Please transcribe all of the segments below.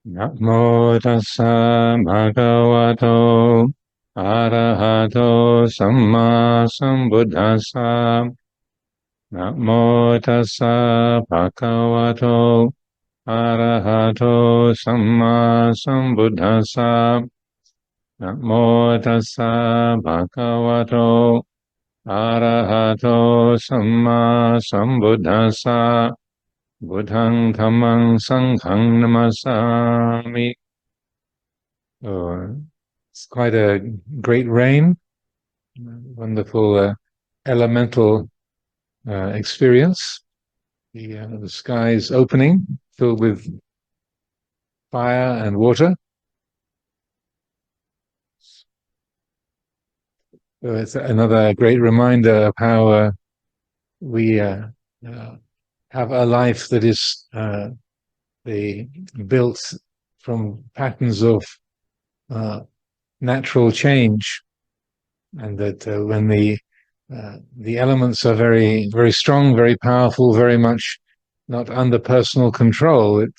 Namo tassa bhagavato arahato samma sambuddhassa. Namo tassa bhagavato arahato samma sambuddhassa. Namo tassa bhagavato arahato samma sambuddhassa. Buddhang dhammang sanghang namasami. Oh, it's quite a great rain, wonderful elemental experience. The sky is opening, filled with fire and water. So it's another great reminder of how we have a life that is built from patterns of natural change, and that when the elements are very, very strong, very powerful, very much not under personal control, it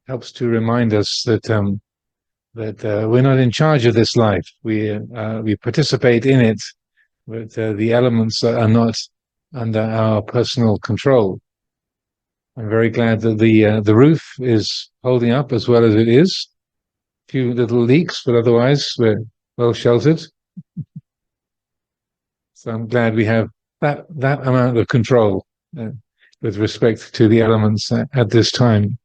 helps to remind us that we're not in charge of this life. We participate in it, but the elements are not under our personal control. I'm very glad that the roof is holding up as well as it is. A few little leaks, but otherwise we're well sheltered. So I'm glad we have that amount of control with respect to the elements at this time.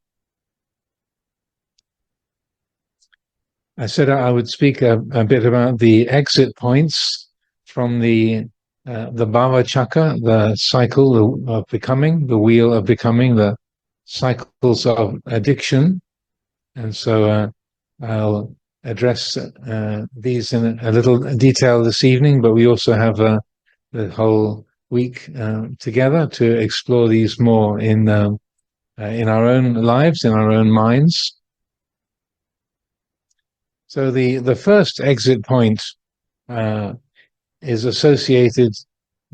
I said I would speak a bit about the exit points from the Bhava Chakra, the cycle of becoming, the wheel of becoming, the cycles of addiction. And so I'll address these in a little detail this evening, but we also have the whole week together to explore these more in our own lives, in our own minds. So the first exit point is associated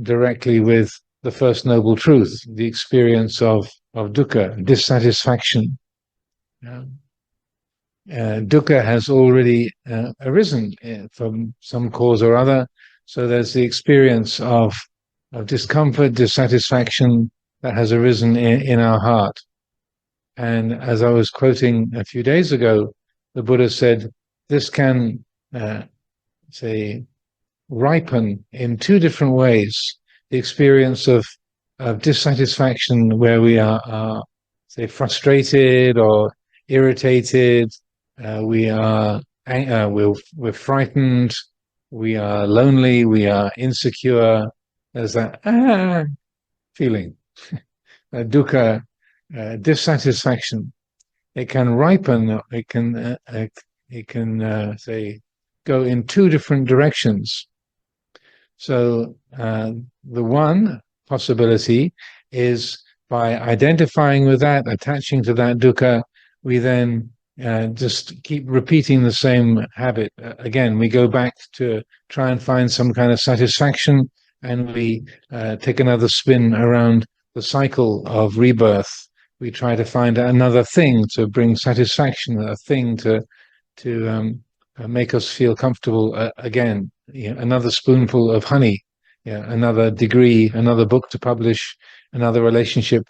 directly with the first noble truth, the experience of dukkha, dissatisfaction. Dukkha has already arisen from some cause or other, so there's the experience of discomfort, dissatisfaction that has arisen in our heart. And as I was quoting a few days ago, the Buddha said, this can, say, ripen in two different ways. The experience of dissatisfaction, where we are say, frustrated or irritated, we're frightened, we are lonely, we are insecure. There's that feeling, dukkha, dissatisfaction. It can ripen. It can say go in two different directions. So the one possibility is by identifying with that, attaching to that dukkha, we then just keep repeating the same habit. Again, we go back to try and find some kind of satisfaction, and we take another spin around the cycle of rebirth. We try to find another thing to bring satisfaction, a thing to make us feel comfortable again. Another spoonful of honey, another degree, another book to publish, another relationship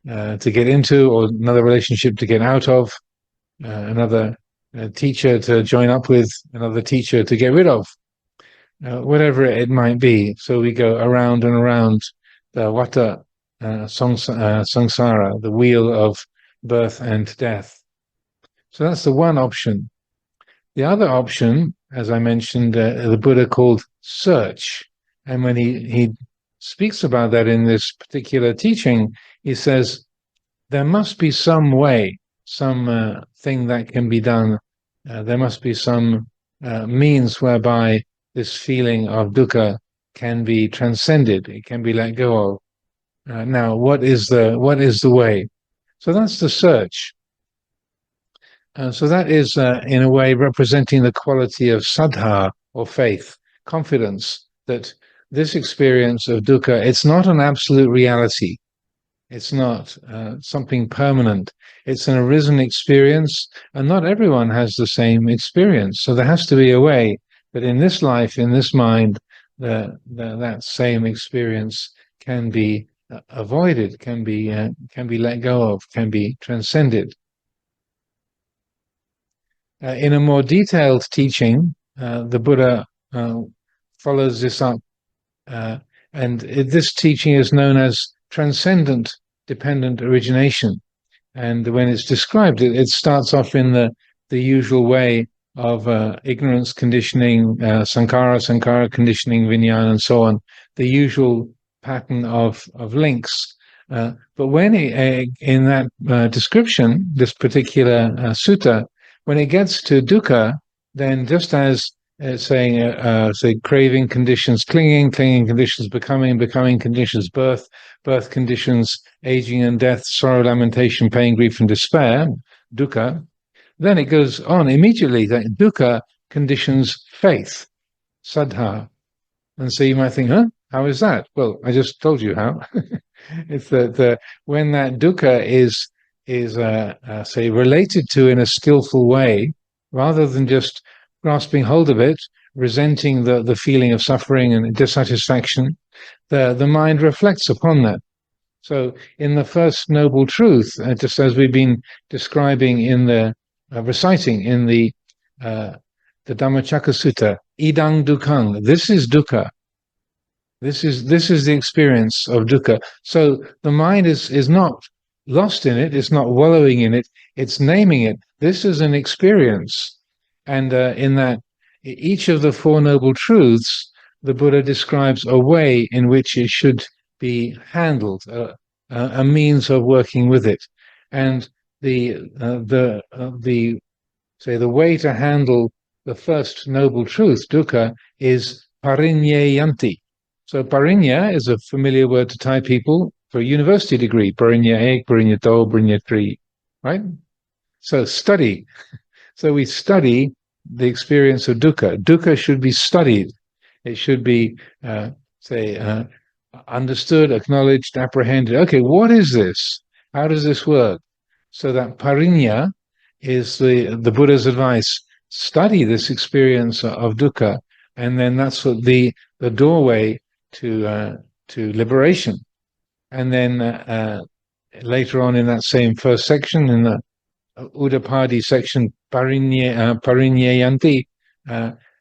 to get into, or another relationship to get out of, another teacher to join up with, another teacher to get rid of, whatever it might be. So we go around and around the vata samsara, the wheel of birth and death. So that's the one option. The other option, as I mentioned, the Buddha called search. And when he speaks about that in this particular teaching, he says, there must be some way, some thing that can be done. There must be some means whereby this feeling of dukkha can be transcended. It can be let go of. Now, what is the way? So that's the search. So that is, in a way, representing the quality of saddha, or faith, confidence, that this experience of dukkha, it's not an absolute reality. It's not something permanent. It's an arisen experience, and not everyone has the same experience. So there has to be a way that in this life, in this mind, that same experience can be avoided, can be let go of, can be transcended. In a more detailed teaching, the Buddha follows this up, and this teaching is known as transcendent dependent origination. And when it's described, it starts off in the usual way of ignorance conditioning, sankhara conditioning, vijnana, and so on, the usual pattern of links. But when in that description, this particular sutta, when it gets to dukkha, then just as saying, say, craving conditions, clinging conditions, becoming conditions, birth conditions, aging and death, sorrow, lamentation, pain, grief, and despair, dukkha, then it goes on immediately that dukkha conditions faith, saddha. And so you might think, how is that? Well, I just told you how. It's that when that dukkha is say, related to in a skillful way, rather than just grasping hold of it, resenting the feeling of suffering and dissatisfaction, the mind reflects upon that. So in the first noble truth, just as we've been describing in the reciting in the Dhammacakka Sutta, idang dukkhang, this is dukkha. This is the experience of dukkha. So the mind is not lost in it, it's not wallowing in it, it's naming it. This is an experience. And in that, each of the Four Noble Truths, the Buddha describes a way in which it should be handled, a means of working with it. And the way to handle the first noble truth, dukkha, is parinyayanti. So parinya is a familiar word to Thai people for a university degree, parinya ek, parinya do, parinya tri, right? So study. So we study the experience of dukkha. Dukkha should be studied. It should be, understood, acknowledged, apprehended. Okay, what is this? How does this work? So that parinya is the Buddha's advice. Study this experience of dukkha, and then that's what the doorway to liberation. And then later on in that same first section, in the Udapadi section, parinyayanti,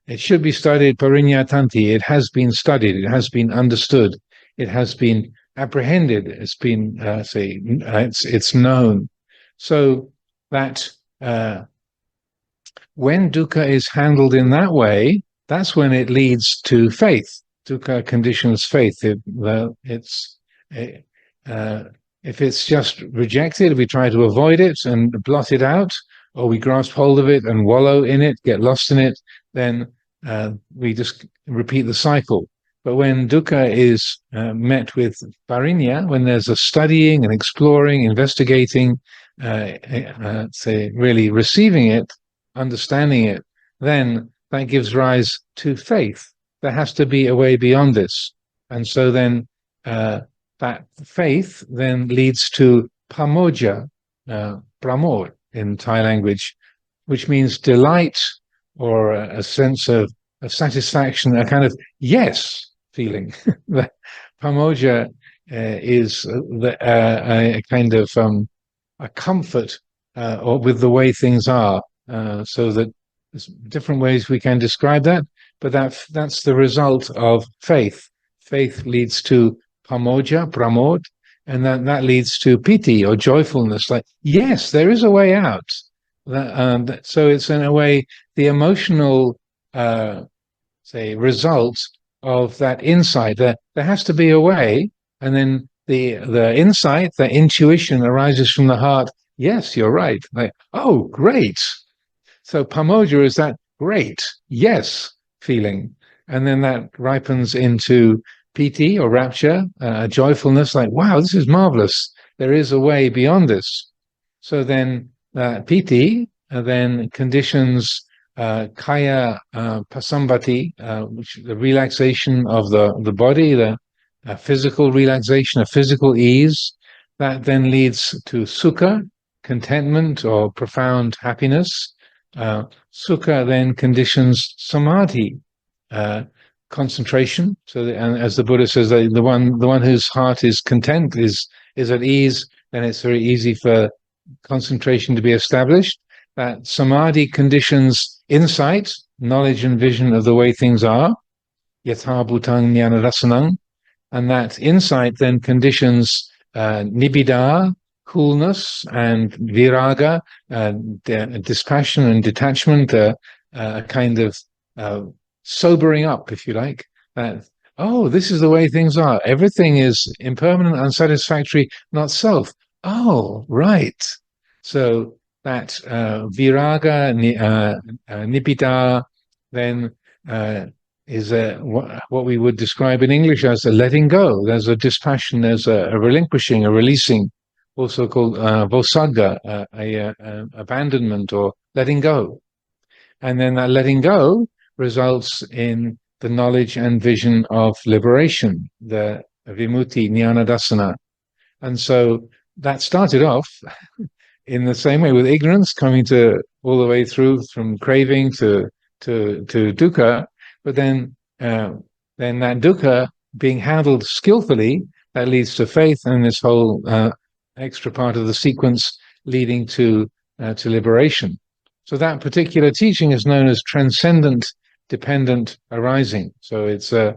it should be studied parinyatanti. It has been studied, it has been understood, it has been apprehended, it's been it's known. So that when dukkha is handled in that way, that's when it leads to faith. Dukkha conditions faith. If it's just rejected, we try to avoid it and blot it out, or we grasp hold of it and wallow in it, get lost in it, then we just repeat the cycle. But when dukkha is met with parinya, when there's a studying and exploring, investigating, really receiving it, understanding it, then that gives rise to faith. There has to be a way beyond this. And so then that faith then leads to pamoja, pramod in Thai language, which means delight or a sense of satisfaction, a kind of yes feeling. Pamoja is a kind of a comfort or with the way things are, so that there's different ways we can describe that, but that's the result of faith. Faith leads to pamoja, pramod, and that leads to piti or joyfulness, like, yes, there is a way out. So it's in a way the emotional result of that insight. There has to be a way, and then the insight, the intuition arises from the heart. Yes, you're right. Like, oh, great. So pamoja is that great, yes feeling, and then that ripens into piti or rapture, joyfulness, like, wow, this is marvelous. There is a way beyond this. So then piti then conditions kaya pasambati, which the relaxation of the body, the physical relaxation, a physical ease. that then leads to sukha, contentment or profound happiness. Sukha then conditions samadhi, concentration. So, and as the Buddha says, the one whose heart is content, is at ease, then it's very easy for concentration to be established. That samadhi conditions insight, knowledge and vision of the way things are, yatha bhutang jnana rasanam, and that insight then conditions nibbida, coolness, and viraga, dispassion and detachment, a kind of sobering up, if you like, that, oh, this is the way things are. Everything is impermanent, unsatisfactory, not self. Oh, right. So that viraga, nibbida, then is what we would describe in English as a letting go. There's a dispassion, there's a relinquishing, a releasing, also called vosagga, abandonment or letting go. And then that letting go results in the knowledge and vision of liberation, the vimutti jnana dassana. And so that started off in the same way with ignorance, coming to all the way through from craving to dukkha, but then that dukkha being handled skillfully, that leads to faith, and this whole extra part of the sequence leading to liberation. So that particular teaching is known as transcendent dependent arising. So it's a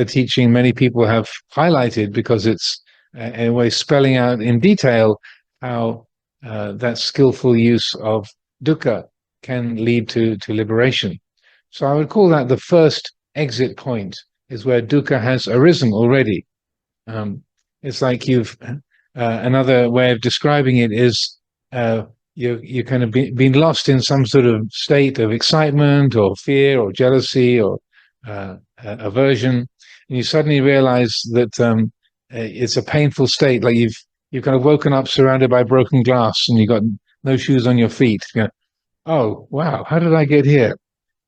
teaching many people have highlighted because it's in a way spelling out in detail how that skillful use of dukkha can lead to liberation. So I would call that the first exit point, is where dukkha has arisen already. It's like you've another way of describing it is you kind of been lost in some sort of state of excitement or fear or jealousy or aversion, and you suddenly realize that it's a painful state, like you've kind of woken up surrounded by broken glass and you've got no shoes on your feet. You go, oh wow, how did I get here?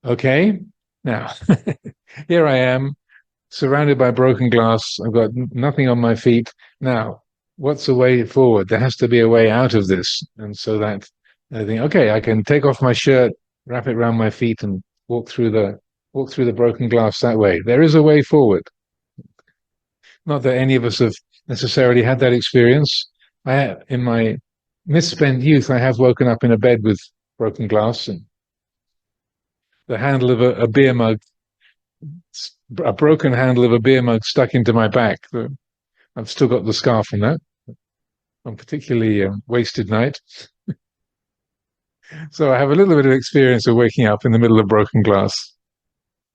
Okay, now here I am, surrounded by broken glass. I've got nothing on my feet. Now, what's the way forward? There has to be a way out of this. And so that I think, okay, I can take off my shirt, wrap it around my feet, and walk through the broken glass that way. There is a way forward. Not that any of us have necessarily had that experience. In my misspent youth, I have woken up in a bed with broken glass and the handle of a beer mug, a broken handle of a beer mug stuck into my back. I've still got the scar from that, on a particularly wasted night. So I have a little bit of experience of waking up in the middle of broken glass.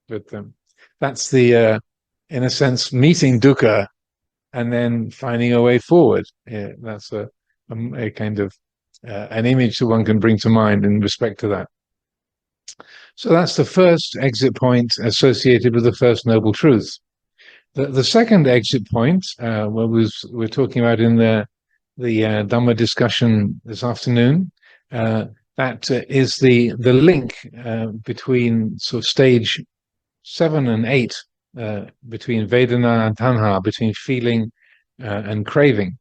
But that's the, in a sense, meeting dukkha and then finding a way forward. Yeah, that's a kind of an image that one can bring to mind in respect to that. So that's the first exit point associated with the First Noble Truth. The second exit point, what we're talking about in the Dhamma discussion this afternoon, that is the link between sort of stage 7 and 8, between Vedana and Tanha, between feeling and craving.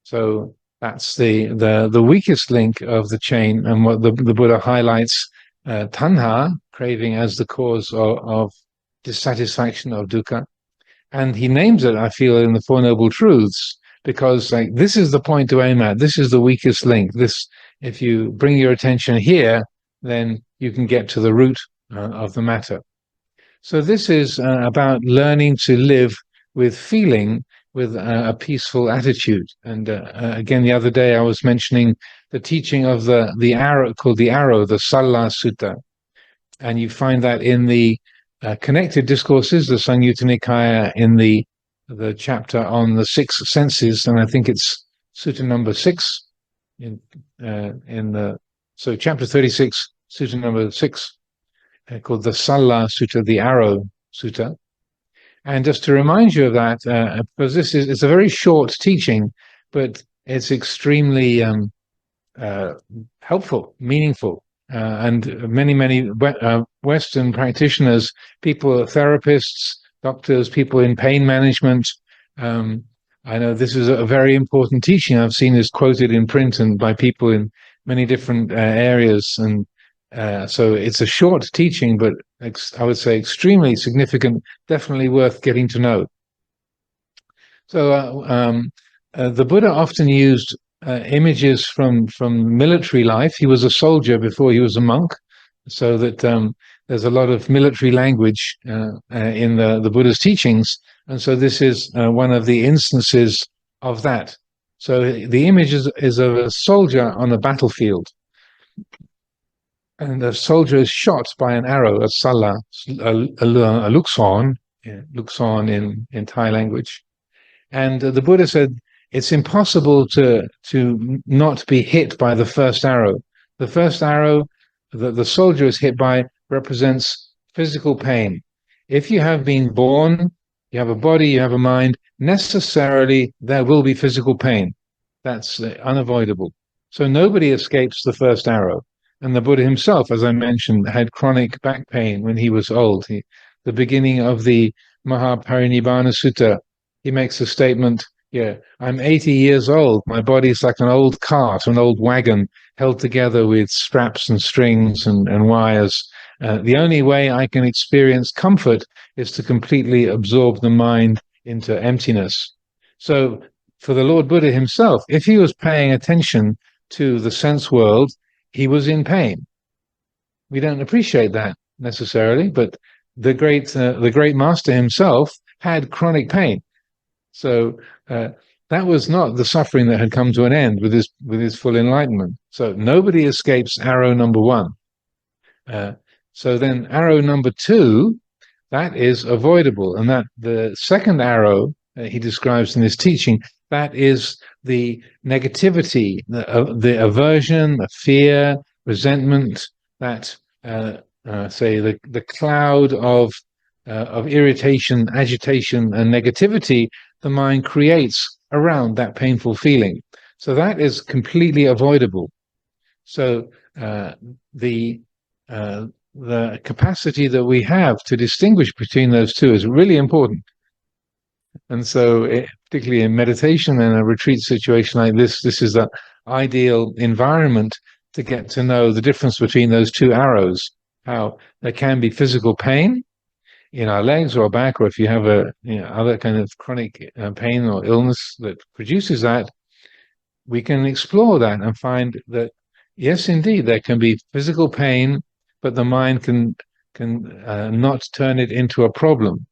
So that's the weakest link of the chain, and what the Buddha highlights tanha, craving, as the cause of dissatisfaction, of dukkha. And he names it, I feel, in the Four Noble Truths, because like this is the point to aim at. This is the weakest link. This, if you bring your attention here, then you can get to the root of the matter. So this is about learning to live with feeling, with a peaceful attitude. And again, the other day I was mentioning the teaching of the arrow, called the arrow, the Salla Sutta. And you find that in the connected discourses, the Samyutta Nikaya, in the chapter on the 6 senses, and I think it's Sutta number 6 so chapter 36, Sutta number 6, called the Salla Sutta, the Arrow Sutta. And just to remind you of that, because it's a very short teaching, but it's extremely helpful, meaningful. And many Western practitioners, people, therapists, doctors, people in pain management, I know this is a very important teaching. I've seen this quoted in print and by people in many different areas. And so it's a short teaching, but I would say extremely significant, definitely worth getting to know. So the Buddha often used images from military life. He was a soldier before he was a monk, so that there's a lot of military language in the Buddha's teachings, and so this is one of the instances of that. So the image is of a soldier on a battlefield, and the soldier is shot by an arrow, a sala, a lukson, lukson in Thai language. And the Buddha said it's impossible to not be hit by the first arrow. The first arrow that the soldier is hit by represents physical pain. If you have been born, you have a body, you have a mind, necessarily there will be physical pain. That's unavoidable. So nobody escapes the first arrow. And the Buddha himself, as I mentioned, had chronic back pain when he was old. The beginning of the Mahaparinibbana Sutta, he makes a statement, I'm 80 years old. My body's like an old cart, an old wagon held together with straps and strings and wires. The only way I can experience comfort is to completely absorb the mind into emptiness. So for the Lord Buddha himself, if he was paying attention to the sense world, he was in pain. We don't appreciate that necessarily, but the great master himself had chronic pain. So that was not the suffering that had come to an end with his full enlightenment. So nobody escapes arrow number one. So then arrow number two, that is avoidable. And that the second arrow he describes in his teaching, that is the negativity, the aversion, the fear, resentment, that say the cloud of irritation, agitation, and negativity the mind creates around that painful feeling. So that is completely avoidable. So the capacity that we have to distinguish between those two is really important. And so particularly in meditation and a retreat situation like this is the ideal environment to get to know the difference between those two arrows, how there can be physical pain in our legs or back, or if you have other kind of chronic pain or illness that produces that, we can explore that and find that, yes, indeed, there can be physical pain, but the mind can not turn it into a problem.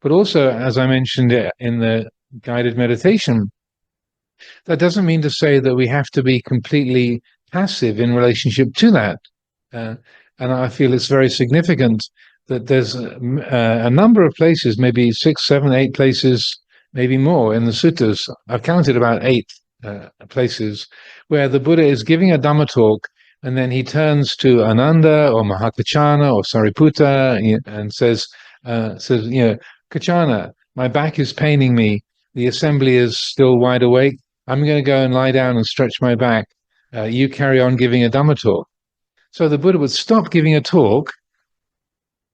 But also, as I mentioned in the guided meditation, that doesn't mean to say that we have to be completely passive in relationship to that. And I feel it's very significant that there's a number of places, maybe 6, 7, 8 places, maybe more in the suttas. I've counted about 8 places where the Buddha is giving a Dhamma talk, and then he turns to Ananda or Mahakachana or Sariputta and says, Kachana, my back is paining me. The assembly is still wide awake. I'm going to go and lie down and stretch my back. You carry on giving a Dhamma talk. So the Buddha would stop giving a talk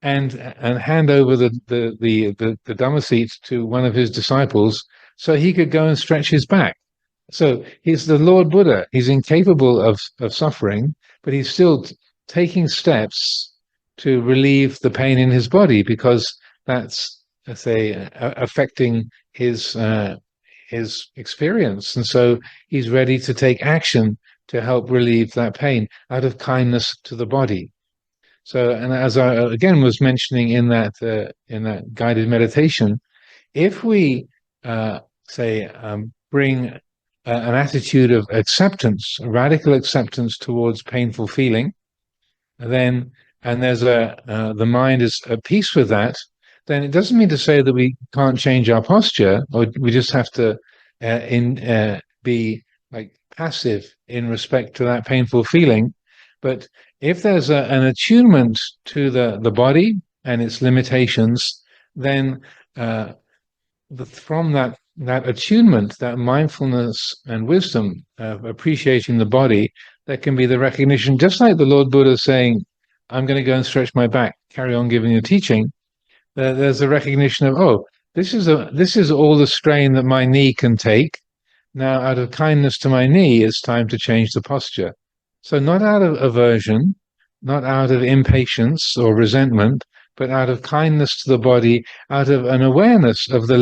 and hand over the Dhamma seat to one of his disciples so he could go and stretch his back. So he's the Lord Buddha. He's incapable of suffering, but he's still taking steps to relieve the pain in his body because that's, let's say, affecting his experience. And so he's ready to take action to help relieve that pain out of kindness to the body. So, and as I again was mentioning in that guided meditation, if we bring an attitude of acceptance, radical acceptance towards painful feeling, then there's the mind is at peace with that, then it doesn't mean to say that we can't change our posture, or we just have to be like passive in respect to that painful feeling. But if there's an attunement to the body and its limitations, then from that attunement, that mindfulness and wisdom of appreciating the body, there can be the recognition, just like the Lord Buddha saying, I'm going to go and stretch my back, carry on giving a teaching. There's a recognition of, this is all the strain that my knee can take. Now, out of kindness to my knee, it's time to change the posture. So not out of aversion, not out of impatience or resentment, but out of kindness to the body, out of an awareness of the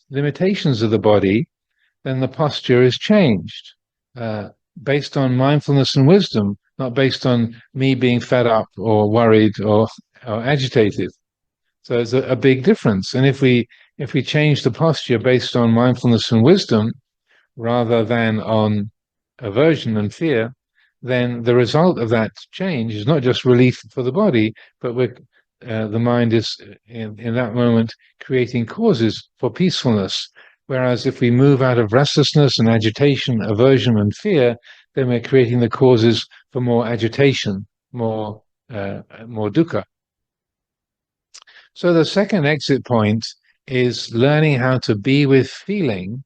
limitations of the body, then the posture is changed, based on mindfulness and wisdom, not based on me being fed up or worried or agitated. So there's a big difference. And if we change the posture based on mindfulness and wisdom, rather than on aversion and fear, then the result of that change is not just relief for the body, but the mind is in that moment creating causes for peacefulness. Whereas if we move out of restlessness and agitation, aversion and fear, then we're creating the causes for more agitation, more dukkha. So the second exit point is learning how to be with feeling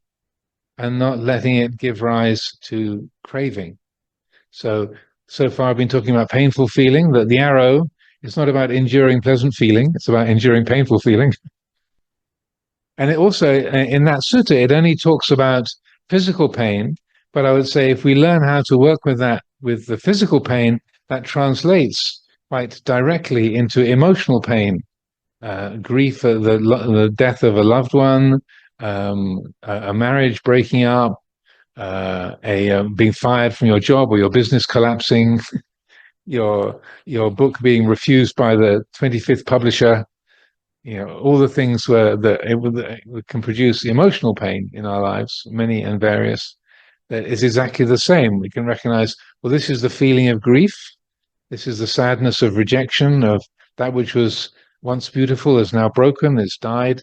and not letting it give rise to craving. So far I've been talking about painful feeling, that the arrow is not about enduring pleasant feeling, it's about enduring painful feeling. And it also, in that sutta, it only talks about physical pain, but I would say if we learn how to work with that, with the physical pain, that translates quite directly into emotional pain, grief at the death of a loved one, a marriage breaking up, being fired from your job or your business collapsing, your book being refused by the 25th publisher, all the things where it can produce emotional pain in our lives, many and various, that is exactly the same. We can recognize, well, this is the feeling of grief. This is the sadness of rejection, of that which was once beautiful is now broken, it's died.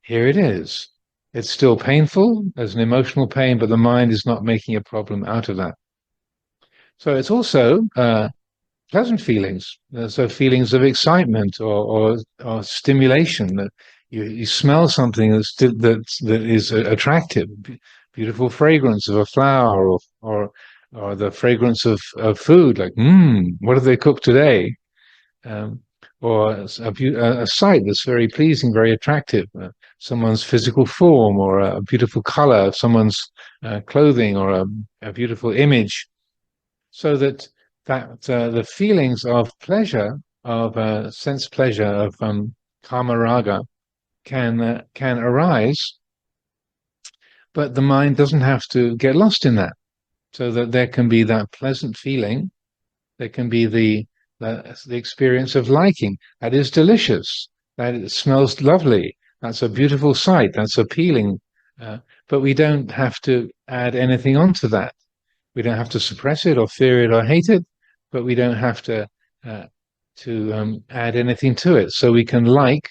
Here it is. It's still painful as an emotional pain, but the mind is not making a problem out of that. So it's also pleasant feelings. So feelings of excitement or stimulation. That you smell something that is attractive, beautiful fragrance of a flower or the fragrance of food, like what have they cooked today? Or a sight that's very pleasing, very attractive, someone's physical form, or a beautiful color of someone's clothing, or a beautiful image, so that the feelings of pleasure, of sense pleasure, of kama raga, can arise, but the mind doesn't have to get lost in that, so that there can be that pleasant feeling, there can be the experience of liking. That is delicious. That it smells lovely. That's a beautiful sight. That's appealing. But we don't have to add anything onto that. We don't have to suppress it or fear it or hate it, but we don't have to add anything to it. So we can like,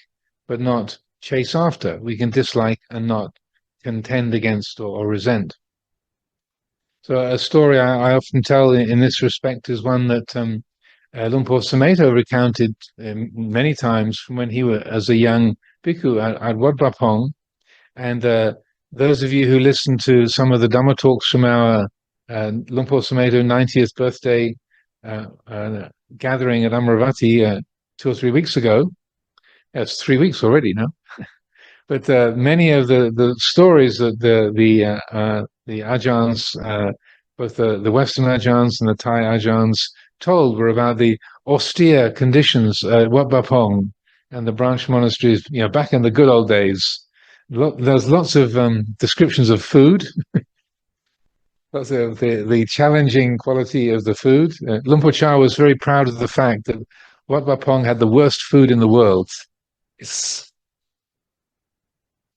but not chase after. We can dislike and not contend against or resent. So a story I often tell in this respect is one that Luang Por Sumedho recounted many times from when he was as a young bhikkhu at Wat Pah Pong. And those of you who listened to some of the Dhamma talks from our Luang Por Sumedho 90th birthday gathering at Amaravati 2 or 3 weeks ago, it's 3 weeks already now. But many of the stories that the Ajahns, both the Western Ajahns and the Thai Ajahns, told were about the austere conditions at Wat Pah Pong and the branch monasteries, back in the good old days. There's lots of descriptions of food, lots of the challenging quality of the food. Luang Por Chah was very proud of the fact that Wat Pah Pong had the worst food in the world.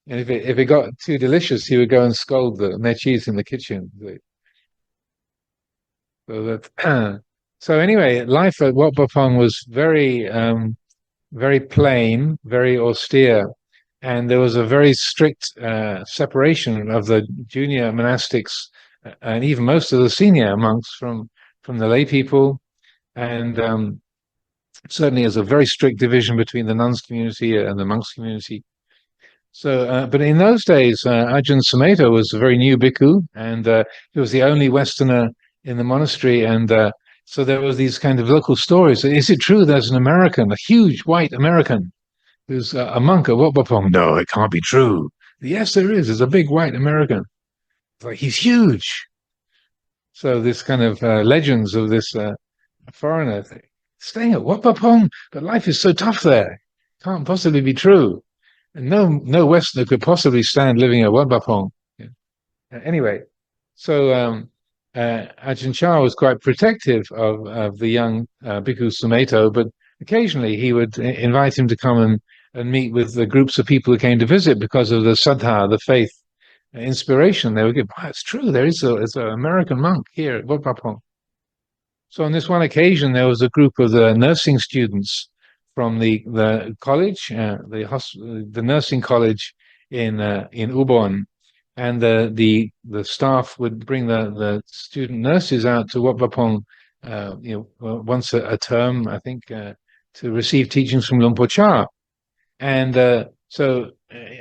And if it got too delicious, he would go and scold the mechis in the kitchen. So anyway, life at Wat Pah Pong was very, very plain, very austere, and there was a very strict separation of the junior monastics and even most of the senior monks from the lay people, and certainly there's a very strict division between the nuns community and the monks community. So, but in those days, Ajahn Sumedho was a very new bhikkhu, and he was the only Westerner in the monastery, and so there was these kind of local stories. Is it true there's an American, a huge white American, there's a monk at Wat Pah Pong. No, it can't be true. Yes, there is. There's a big white American. It's like, he's huge. So this kind of legends of this foreigner thing, staying at Wat Pah Pong, but life is so tough there. Can't possibly be true. And no Westerner could possibly stand living at Wat Pah Pong. Yeah. Anyway, so Ajahn Chah was quite protective of the young Bhikkhu Sumeto, but occasionally he would invite him to come and meet with the groups of people who came to visit because of the saddha, the faith, inspiration. They would get, wow, it's true, there's an American monk here at Wat Pah Pong. So on this one occasion, there was a group of the nursing students from the college, the nursing college in Ubon, and the staff would bring the student nurses out to Wat Pah Pong, once a term, I think, to receive teachings from Luang Por Chah. And so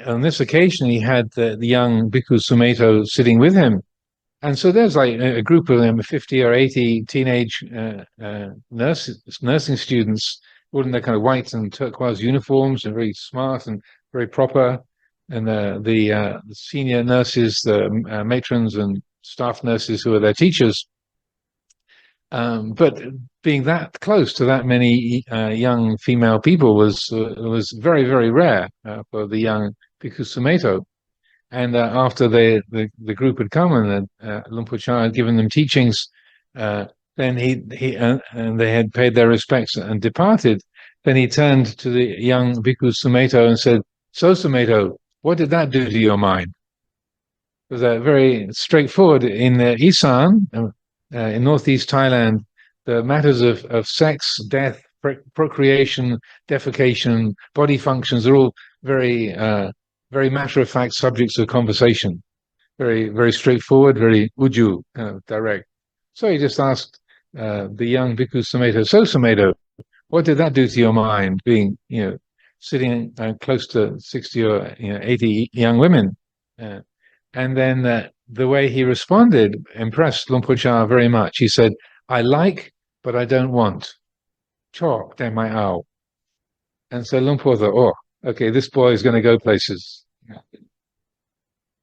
on this occasion, he had the young Bhikkhu Sumeto sitting with him. And so there's like a group of them, 50 or 80 teenage nursing students, all in their kind of white and turquoise uniforms, and very smart and very proper. And the senior nurses, the matrons and staff nurses who are their teachers. But being that close to that many young female people was very, very rare for the young Bhikkhu Sumeto. And after the group had come and Luang Por Chah had given them teachings, then he and they had paid their respects and departed. Then he turned to the young Bhikkhu Sumeto and said, "So Sumeto, what did that do to your mind?" It was very straightforward. In Isan, in northeast Thailand, the matters of sex, death, procreation, defecation, body functions are all very matter-of-fact subjects of conversation. Very, very straightforward, very uju, kind of direct. So he just asked the young Bhikkhu Sumeto, "So Sumeto, what did that do to your mind, being, sitting close to 60 or 80 young women?" And then the way he responded impressed Luang Por Chah very much. He said, "I like, but I don't want. Chok then my ao." And so Luang Por thought, "Oh, okay, this boy is going to go places."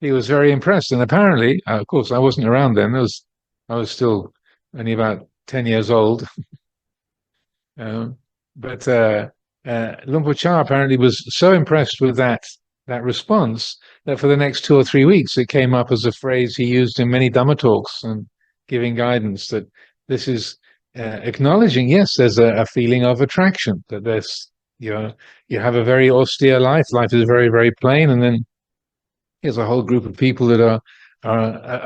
He was very impressed, and apparently, of course, I wasn't around then. I was still only about 10 years old. But Luang Por Chah apparently was so impressed with that response that for the next 2 or 3 weeks it came up as a phrase he used in many Dhamma talks and giving guidance, that this is acknowledging, yes, there's a feeling of attraction, that there's, you have a very austere life is very, very plain, and then here's a whole group of people that are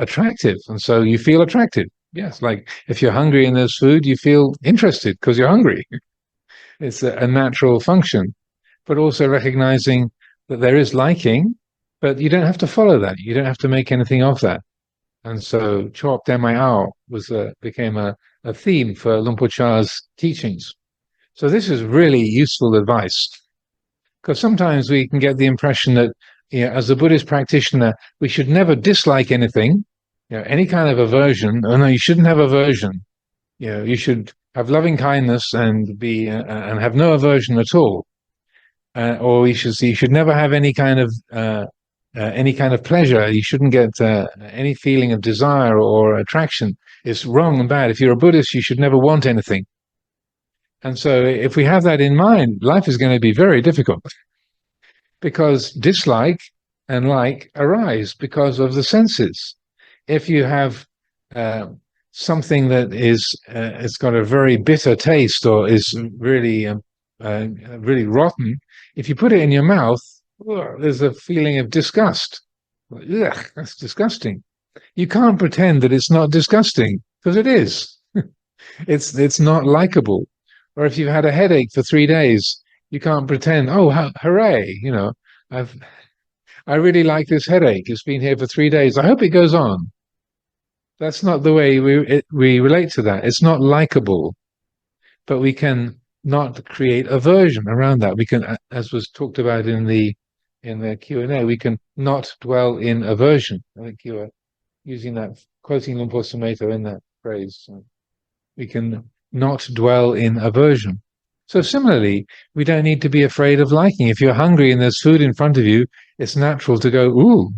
attractive, and so you feel attracted. Yes, like if you're hungry and there's food, you feel interested because you're hungry. It's a natural function, but also recognizing that there is liking, but you don't have to follow that. You don't have to make anything of that. And so Chok Den Mai Ao became a theme for Luang Por Chah's teachings. So this is really useful advice, because sometimes we can get the impression that, as a Buddhist practitioner, we should never dislike anything, any kind of aversion. Oh no, you shouldn't have aversion. You should have loving kindness and be and have no aversion at all. Or you should never have any kind of pleasure. You shouldn't get any feeling of desire or attraction. It's wrong and bad. If you're a Buddhist, you should never want anything. And so if we have that in mind, life is going to be very difficult, because dislike and like arise because of the senses. If you have something that it's got a very bitter taste, or is really really rotten, if you put it in your mouth, there's a feeling of disgust. Ugh, that's disgusting. You can't pretend that it's not disgusting, because it is. It's not likable. Or if you've had a headache for 3 days, you can't pretend, oh, hooray, I really like this headache. It's been here for 3 days. I hope it goes on. That's not the way we relate to that. It's not likable, but we can not create aversion around that. We can, as was talked about in the Q&A, we can not dwell in aversion. I think you were using that, quoting Luang Por Sumeto in that phrase. So we can not dwell in aversion. So similarly, we don't need to be afraid of liking. If you're hungry and there's food in front of you, it's natural to go, ooh,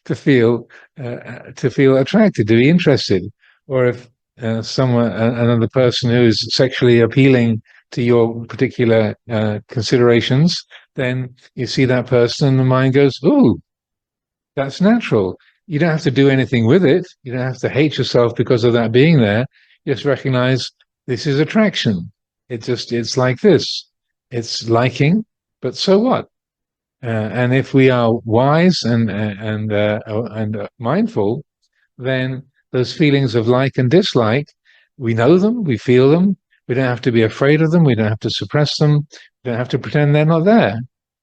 to feel attracted, to be interested. Or if another person who is sexually appealing to your particular considerations, then you see that person and the mind goes, ooh, that's natural. You don't have to do anything with it. You don't have to hate yourself because of that being there. You just recognize this is attraction. It's like this. It's liking, but so what? And if we are wise and mindful, then those feelings of like and dislike, we know them, we feel them. We don't have to be afraid of them. We don't have to suppress them. We don't have to pretend they're not there.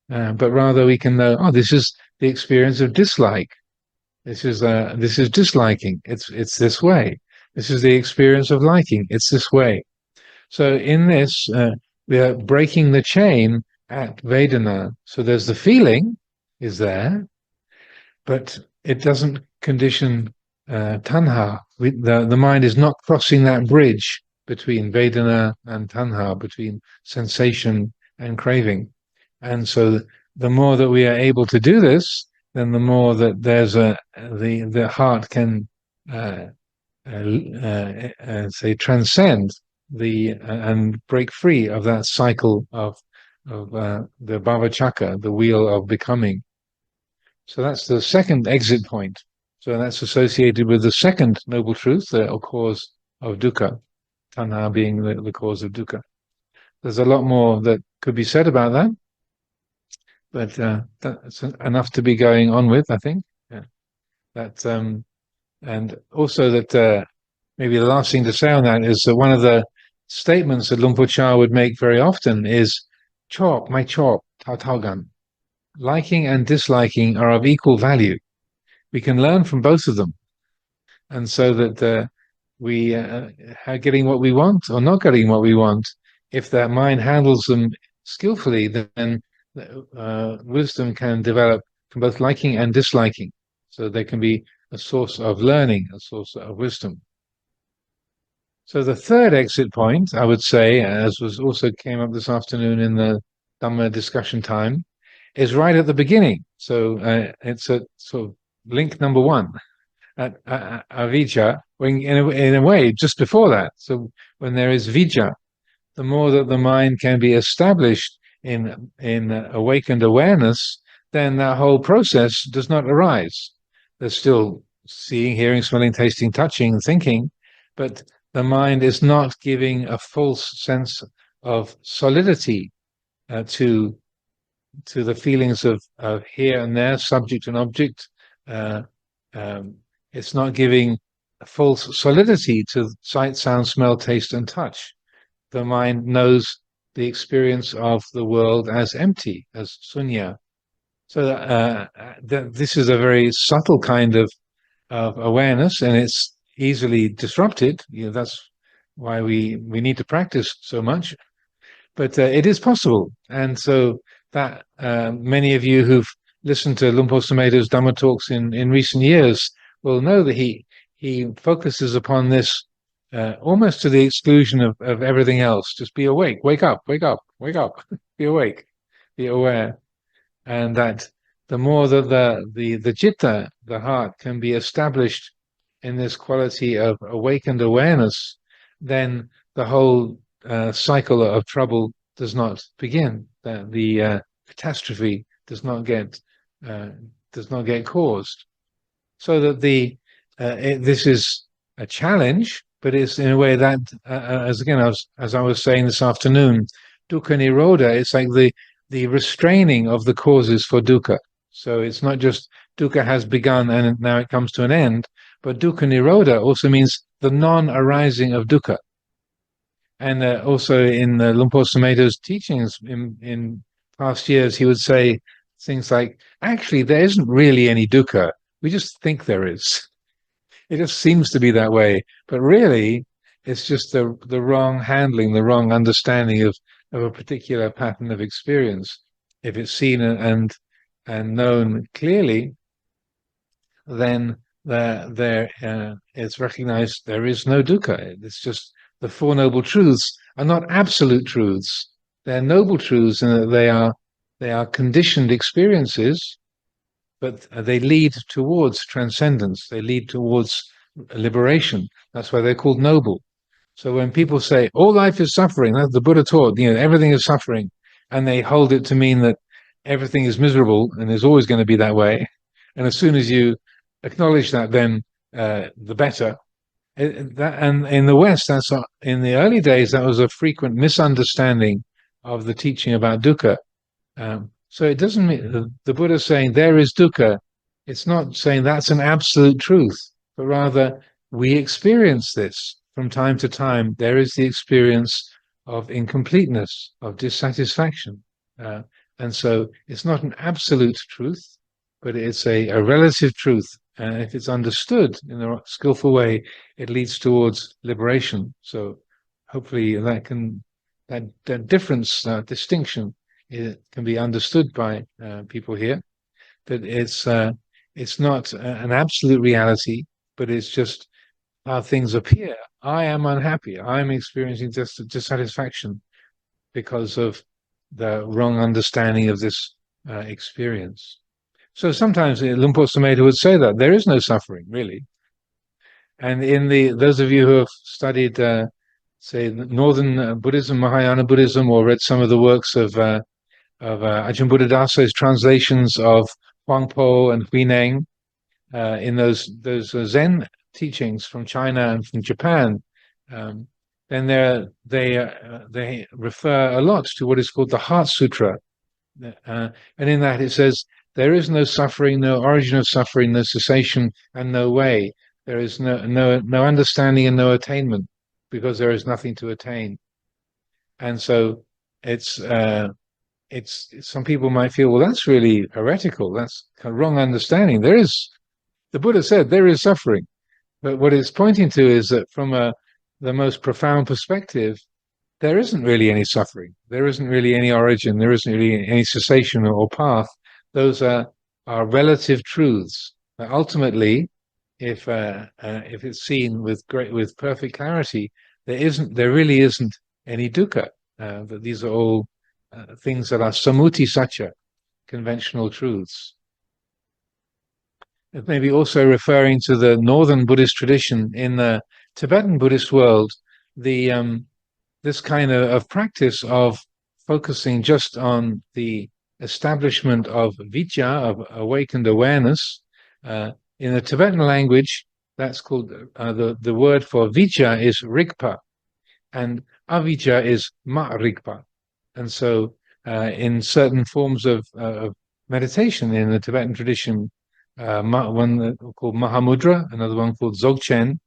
But rather we can know, oh, this is the experience of dislike. This is disliking. It's this way. This is the experience of liking. It's this way. So in this, we are breaking the chain at Vedana. So there's the feeling is there, but it doesn't condition tanha. The mind is not crossing that bridge between Vedana and tanha, between sensation and craving. And so the more that we are able to do this, then the more that there's the heart can say transcend and break free of that cycle of the bhavachaka, the wheel of becoming. So that's the second exit point. So that's associated with the second noble truth, the cause of dukkha, tanha being the cause of dukkha. There's a lot more that could be said about that, but that's enough to be going on with, I think. Yeah. That and also that maybe the last thing to say on that is that one of the statements that Luang Por Chah would make very often is chop, my chop, tau tau gan. Liking and disliking are of equal value. We can learn from both of them, and so that we are getting what we want or not getting what we want. If that mind handles them skillfully, then wisdom can develop from both liking and disliking. So they can be a source of learning, a source of wisdom. So the third exit point, I would say, as was also came up this afternoon in the Dhamma discussion time, is right at the beginning. So it's a sort of link number one at avijja, in a way, just before that. So when there is vijja, the more that the mind can be established in awakened awareness, then that whole process does not arise. There's still seeing, hearing, smelling, tasting, touching, thinking, but the mind is not giving a false sense of solidity to the feelings of here and there, subject and object. It's not giving a false solidity to sight, sound, smell, taste, and touch. The mind knows the experience of the world as empty, as sunya. So this is a very subtle kind of awareness, and it's easily disrupted. That's why we need to practice so much. But it is possible, and so that many of you who've listened to Luang Por Sumedho's Dhamma talks in recent years will know that he focuses upon this almost to the exclusion of everything else. Just be awake, wake up, wake up, wake up, be awake, be aware, and that the more that the citta, the heart, can be established in this quality of awakened awareness, then the whole cycle of trouble does not begin. The catastrophe does not get caused. So that this is a challenge, but it's in a way that, as I was saying this afternoon, dukkha nirodha. It's like the restraining of the causes for dukkha. So it's not just dukkha has begun and now it comes to an end, but dukkha nirodha also means the non-arising of dukkha. And also in Luang Por Sumedho's teachings in past years, he would say things like, actually, there isn't really any dukkha. We just think there is. It just seems to be that way. But really, it's just the wrong handling, the wrong understanding of a particular pattern of experience. If it's seen and known clearly, then it's recognized there is no dukkha. It's just the Four Noble Truths are not absolute truths. They're noble truths, and they are conditioned experiences, but they lead towards transcendence. They lead towards liberation. That's why they're called noble. So when people say all life is suffering, as the Buddha taught, everything is suffering, and they hold it to mean that everything is miserable and is always going to be that way. And as soon as you acknowledge that, then the better. And in the West, in the early days, that was a frequent misunderstanding of the teaching about dukkha. So it doesn't mean the Buddha saying there is dukkha. It's not saying that's an absolute truth, but rather we experience this from time to time. There is the experience of incompleteness, of dissatisfaction. And so it's not an absolute truth, but it's a relative truth. And if it's understood in a skillful way, it leads towards liberation. So hopefully that difference, distinction, it can be understood by people here. That it's not an absolute reality, but it's just how things appear. I am unhappy. I am experiencing dissatisfaction because of the wrong understanding of this experience. So sometimes Luang Por Sumedho would say that there is no suffering, really. And in those of you who have studied, say, Northern Buddhism, Mahayana Buddhism, or read some of the works of Ajahn Buddhadasa's translations of Huangpo and Huineng, in those Zen teachings from China and from Japan, then they refer a lot to what is called the Heart Sutra, and in that it says there is no suffering, no origin of suffering, no cessation, and no way. There is no understanding and no attainment, because there is nothing to attain. And so it's some people might feel, well, that's really heretical. That's a wrong understanding. The Buddha said there is suffering, but what it's pointing to is that from the most profound perspective, there isn't really any suffering. There isn't really any origin. There isn't really any cessation or path. Those are relative truths. Ultimately, if it's seen with perfect clarity, there really isn't any dukkha. That these are all things that are samuti satcha, conventional truths. It may be also referring to the Northern Buddhist tradition. In the Tibetan Buddhist world, this kind of practice of focusing just on the establishment of vijja, of awakened awareness, in the Tibetan language, that's called, the word for vijja is rigpa, and avijja is ma-rigpa. And so in certain forms of meditation in the Tibetan tradition, one called Mahamudra, another one called Dzogchen,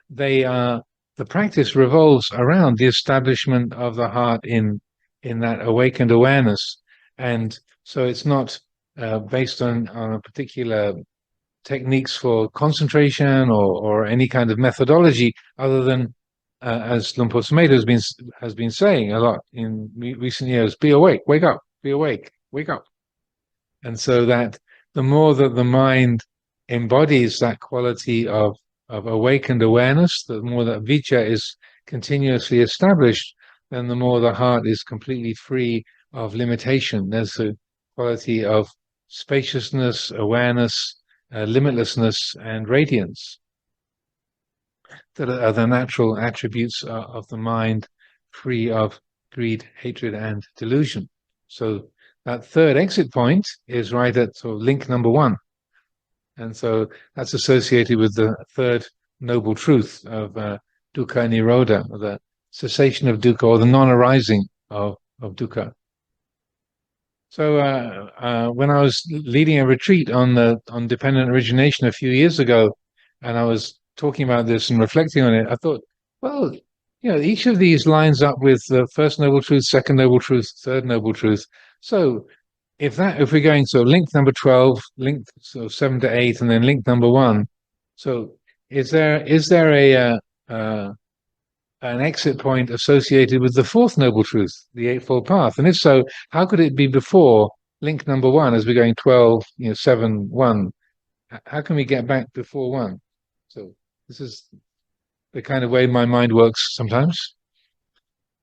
the practice revolves around the establishment of the heart in that awakened awareness. And so it's not based on a particular techniques for concentration or any kind of methodology, other than as Luang Por Sumedho has been saying a lot in recent years, be awake, wake up, be awake, wake up. And so that the more that the mind embodies that quality of awakened awareness, the more that vijja is continuously established, then the more the heart is completely free of limitation. There's the quality of spaciousness, awareness, limitlessness, and radiance that are the natural attributes of the mind, free of greed, hatred, and delusion. So that third exit point is right at sort of link number 1. And so that's associated with the third noble truth of dukkha nirodha, or the cessation of dukkha, or the non-arising of dukkha. So when I was leading a retreat on dependent origination a few years ago, and I was talking about this and reflecting on it, I thought, well, each of these lines up with the first noble truth, second noble truth, third noble truth. So if we're going, so link number 12, link 7 to 8, and then link number 1. So is there an exit point associated with the fourth noble truth, the Eightfold Path? And if so, how could it be before link number 1 as we're going 12, 7, 1? How can we get back before 1? So this is the kind of way my mind works sometimes.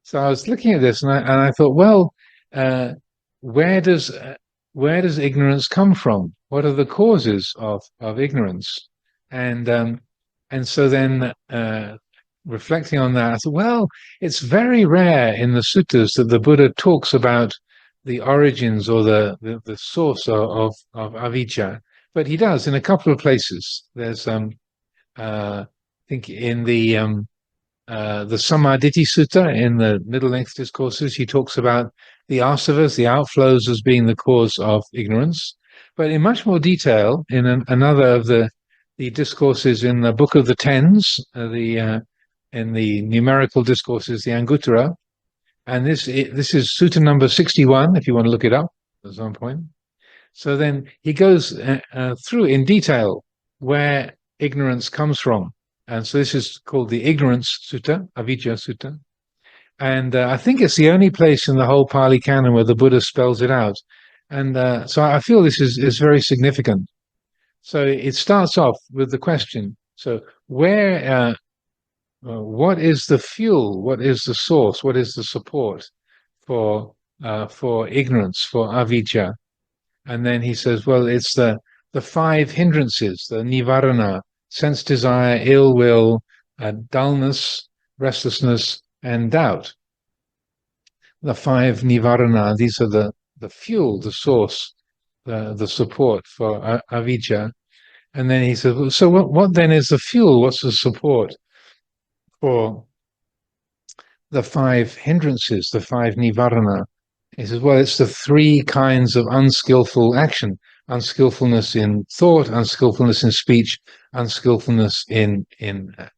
So I was looking at this, and I thought, well, uh, where does ignorance come from? What are the causes of ignorance? And so then, reflecting on that, I thought, well, it's very rare in the suttas that the Buddha talks about the origins or the source of avijja, but he does in a couple of places. There's I think in the Sammaditthi Sutta, in the middle length discourses, he talks about the asavas, the outflows, as being the cause of ignorance. But in much more detail, in another of the discourses in the Book of the Tens, in the numerical discourses, the Anguttara, and this is Sutta number 61, if you want to look it up at some point. So then he goes through in detail where ignorance comes from. And so this is called the Ignorance Sutta, Avijja Sutta. And I think it's the only place in the whole Pali Canon where the Buddha spells it out. And so I feel this is very significant. So it starts off with the question, so what is the fuel? What is the source? What is the support for ignorance, for avijja? And then he says, well, it's the five hindrances, the nivarana, sense desire, ill will, dullness, restlessness, and doubt. The five nivarana, these are the fuel, the source, the support for avijja. And then he says, well, so what then is the fuel? What's the support for the five hindrances, the five nivarana? He says, well, it's the three kinds of unskillful action: unskillfulness in thought, unskillfulness in speech, unskillfulness in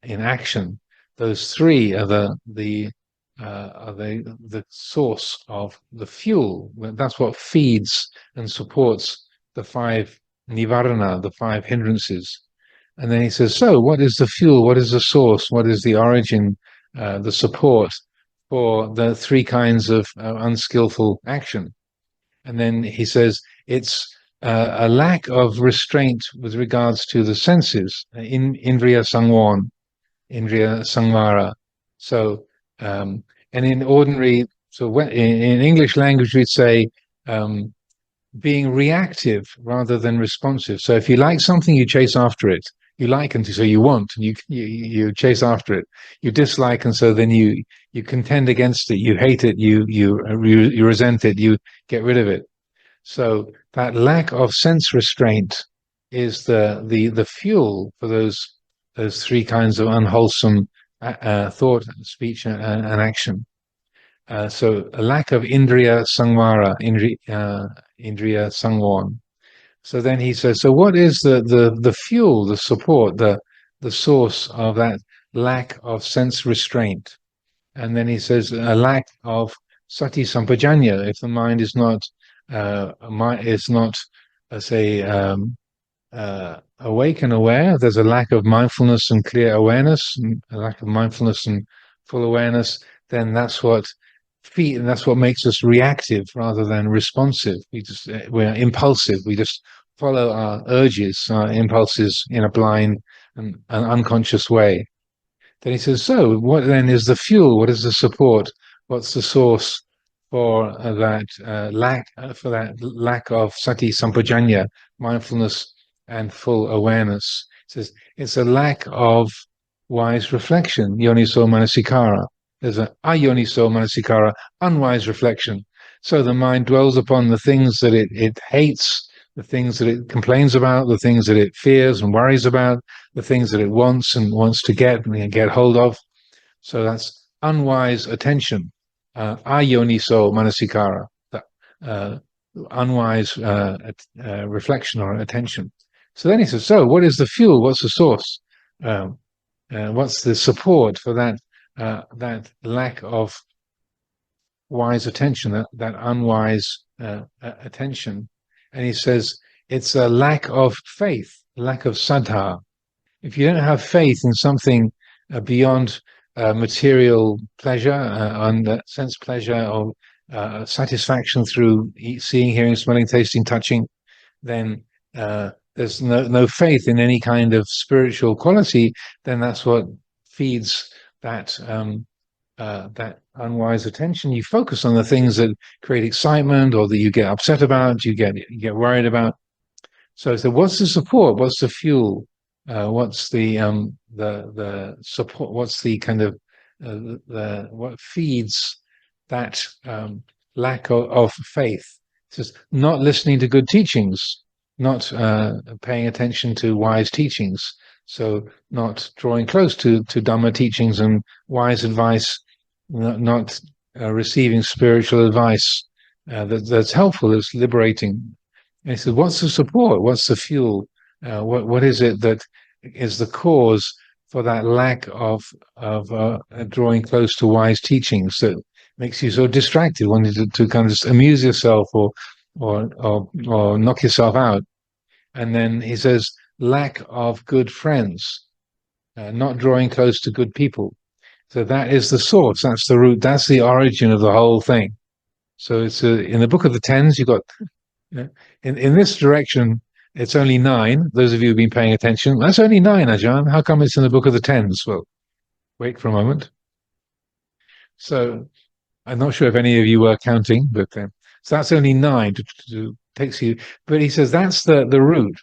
action. Those three are the source of the fuel. That's what feeds and supports the five nivarana, the five hindrances. And then he says, so what is the fuel? What is the source? What is the origin, the support for the three kinds of unskillful action? And then he says, it's a lack of restraint with regards to the senses, indriya sangwon, indriya samvara. So, and in ordinary, in English language, we'd say being reactive rather than responsive. So if you like something, you chase after it. You like and so you want, and you chase after it. You dislike, and so then you contend against it. You hate it. You resent it. You get rid of it. So that lack of sense restraint is the fuel for those three kinds of unwholesome thought, speech, and action. So a lack of indriya sangvara, indriya sangwon. So then he says, so what is the fuel, the support, the source of that lack of sense restraint? And then he says a lack of sati sampajanya. If the mind is not awake and aware, there's a lack of mindfulness and clear awareness, and a lack of mindfulness and full awareness, then that's what makes us reactive rather than responsive. We're impulsive. We just follow our urges, our impulses in a blind and an unconscious way. Then he says, so what then is the fuel? What is the support? What's the source for that lack of sati sampajanya, mindfulness and full awareness? He says it's a lack of wise reflection, yoniso manasikara. There's an ayoniso manasikara, unwise reflection. So the mind dwells upon the things that it hates, the things that it complains about, the things that it fears and worries about, the things that it wants to get and get hold of. So that's unwise attention, ayoniso manasikara, unwise reflection or attention. So then he says, so what is the fuel? What's the source? What's the support for that lack of wise attention, that unwise attention? And he says it's a lack of faith, lack of saddha. If you don't have faith in something beyond material pleasure, and sense pleasure, or satisfaction through seeing, hearing, smelling, tasting, touching, then there's no faith in any kind of spiritual quality. Then that's what feeds that that unwise attention, you focus on the things that create excitement or that you get upset about, you get worried about. So what's the support? What's the fuel? What's the support? What's the kind of what feeds that lack of faith? It's just not listening to good teachings, not paying attention to wise teachings. So not drawing close to Dhamma teachings and wise advice, not receiving spiritual advice that's helpful, that's liberating. And he said, what's the support? What's the fuel? What is it that is the cause for that lack of drawing close to wise teachings that makes you so distracted, wanting to kind of just amuse yourself or knock yourself out? And then he says, lack of good friends, not drawing close to good people. So that is the source. That's the root. That's the origin of the whole thing. So it's in the Book of the Tens. You got in this direction. It's only 9. Those of you who've been paying attention, that's only 9, Ajahn. How come it's in the Book of the Tens? Well, wait for a moment. So I'm not sure if any of you were counting, but so that's only 9 takes you. But he says that's the root.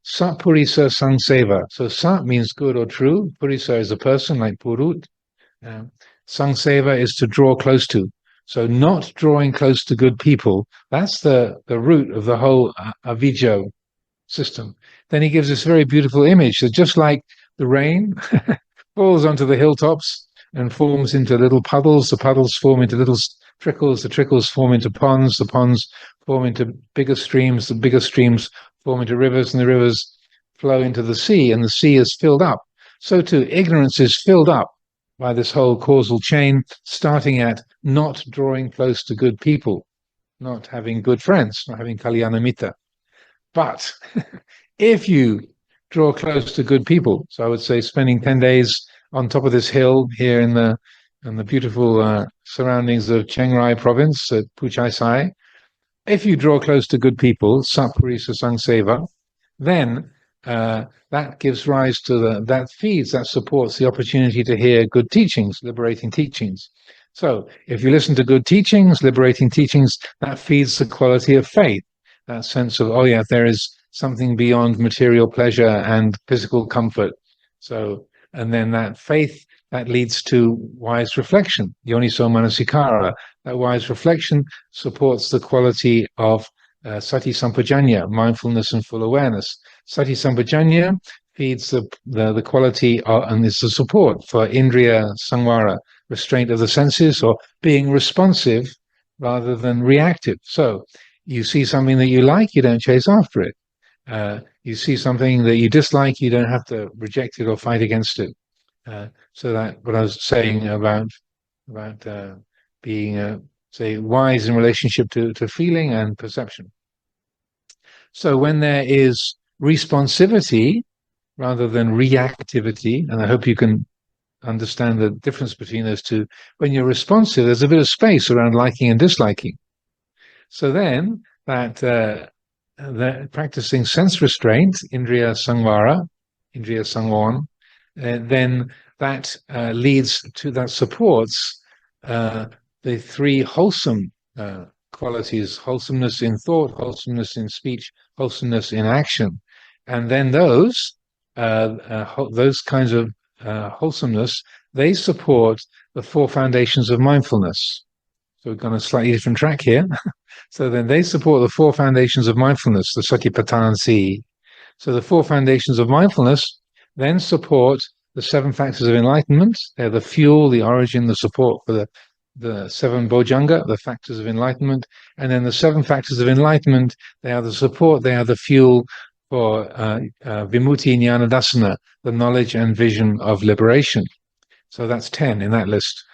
Sat purisa sangseva. So sat means good or true. Purisa is a person like purut. Sangseva is to draw close to. So not drawing close to good people, that's the root of the whole avijja system. Then he gives this very beautiful image that just like the rain falls onto the hilltops and forms into little puddles, the puddles form into little trickles, the trickles form into ponds, the ponds form into bigger streams, the bigger streams form into rivers, and the rivers flow into the sea, and the sea is filled up. So too, ignorance is filled up by this whole causal chain, starting at not drawing close to good people, not having good friends, not having kalyana mitta. But if you draw close to good people, so I would say spending 10 days on top of this hill here in the beautiful surroundings of Chiang Rai province at Chaisai, if you draw close to good people, Satpurisa Sangseva, then that gives rise to that supports the opportunity to hear good teachings, liberating teachings. So if you listen to good teachings, liberating teachings, that feeds the quality of faith. That sense of, oh yeah, there is something beyond material pleasure and physical comfort. So, and then that faith, that leads to wise reflection, yoniso manasikara. That wise reflection supports the quality of sati sampajanya, mindfulness and full awareness. Sati sampajanya feeds the quality and is the support for indriya samvara, restraint of the senses, or being responsive rather than reactive. So you see something that you like, you don't chase after it. You see something that you dislike, you don't have to reject it or fight against it. So that what I was saying about being say wise in relationship to feeling and perception. So when there is responsivity rather than reactivity, and I hope you can understand the difference between those two. When you're responsive, there's a bit of space around liking and disliking. So then that practicing sense restraint, indriya samvara, indriya sangwon, then that leads to, that supports the 3 wholesome qualities: wholesomeness in thought, wholesomeness in speech, wholesomeness in action. And then those kinds of wholesomeness, they support the 4 foundations of mindfulness. So we've gone a slightly different track here. So then they support the 4 foundations of mindfulness, the Satipatthana. So the 4 foundations of mindfulness then support the 7 factors of enlightenment. They're the fuel, the origin, the support for the 7 bojjhanga, the factors of enlightenment. And then the 7 factors of enlightenment, they are the support, they are the fuel for vimutti jnana dassana, the knowledge and vision of liberation. So that's 10 in that list.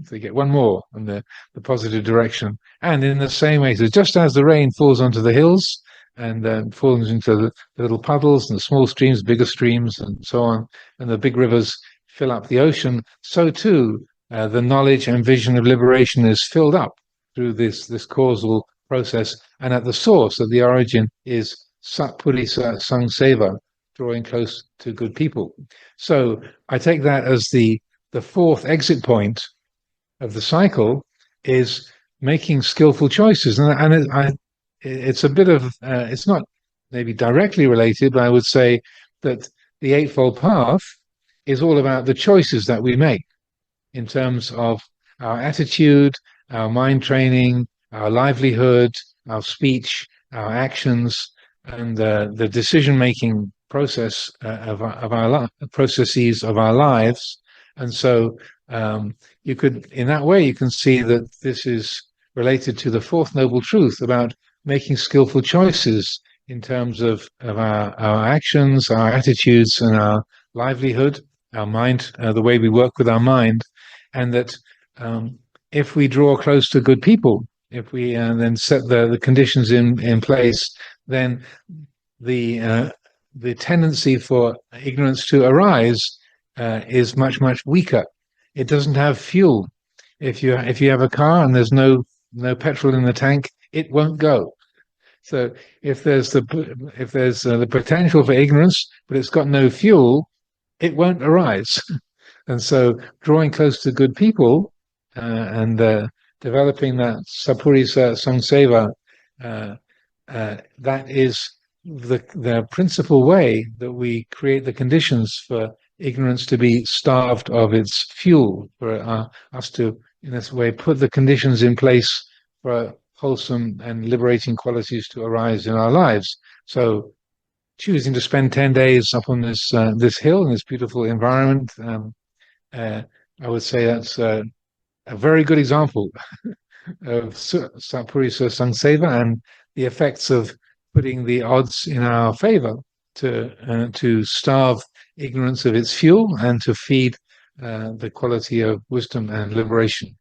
So you get 1 more in the positive direction. And in the same way, so just as the rain falls onto the hills and falls into the little puddles and the small streams, bigger streams, and so on, and the big rivers fill up the ocean, so too the knowledge and vision of liberation is filled up through this causal process. And at the source, at the origin, is Satpurisa Sangseva, drawing close to good people. So I take that as the 4th exit point of the cycle is making skillful choices. It's a bit of, it's not maybe directly related, but I would say that the Eightfold Path is all about the choices that we make in terms of our attitude, our mind training, our livelihood, our speech, our actions, and the decision-making process of our processes of our lives. And so you could, in that way, you can see that this is related to the Fourth Noble Truth about making skillful choices in terms of our actions, our attitudes, and our livelihood, our mind, the way we work with our mind, and that if we draw close to good people, if we then set the conditions in place, then the tendency for ignorance to arise is much weaker. It doesn't have fuel. If you have a car and there's no petrol in the tank, it won't go. So if there's the potential for ignorance, but it's got no fuel, it won't arise. And so drawing close to good people and developing that Sappurisa Sangseva, that is the principal way that we create the conditions for ignorance to be starved of its fuel, for us to, in this way, put the conditions in place for wholesome and liberating qualities to arise in our lives. So choosing to spend 10 days up on this hill in this beautiful environment, I would say that's a very good example of Sappurisa Sangseva and the effects of putting the odds in our favor to starve ignorance of its fuel and to feed the quality of wisdom and liberation.